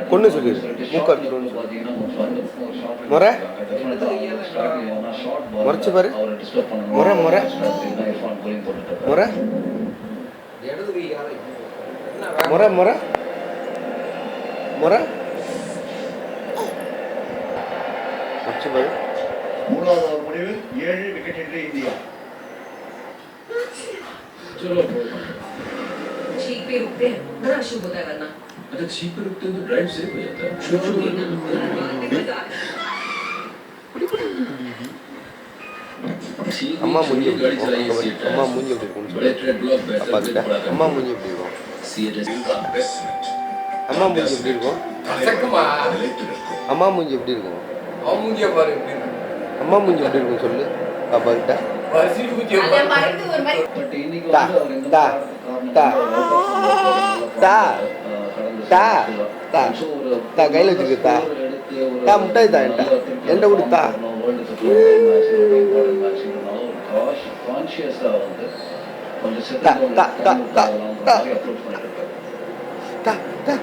பொண்ணு சொல்லி மூக்க முறை முறைச்சு பாரு முறை முறை முறை முறை முறை முறை முறைச்சு பாரு. மூணாவது முடிவில் 7 விக்கெட் என்று இந்தியா. चलो ठीक पे रुकते हैं, बड़ा शुभ होता है वरना। अच्छा ठीक पे रुकते हैं तो ड्राइव सेफ हो जाता है. அம்மா மூஞ்சி எப்படி இருக்கும்? அம்மா மூஞ்சி எப்படி இருக்கும்னு சொல்லு. அப்பா கிட்ட அம்மா மூஞ்சி எப்படி இருக்கும்? அம்மா மூஞ்சி எப்படி இருக்கும்? அம்மா மூஞ்சி எப்படி இருக்கும்? அம்மா மூஞ்சி எப்படி இருக்கும் சொல்லு அப்பா கிட்ட. தா தா தா தா தா தா தா கையில் வச்சுருக்கு. தா தா முட்டாய் தா என்கிட்ட என்கிட்ட கொடு. தா தா தா தா தா தா தா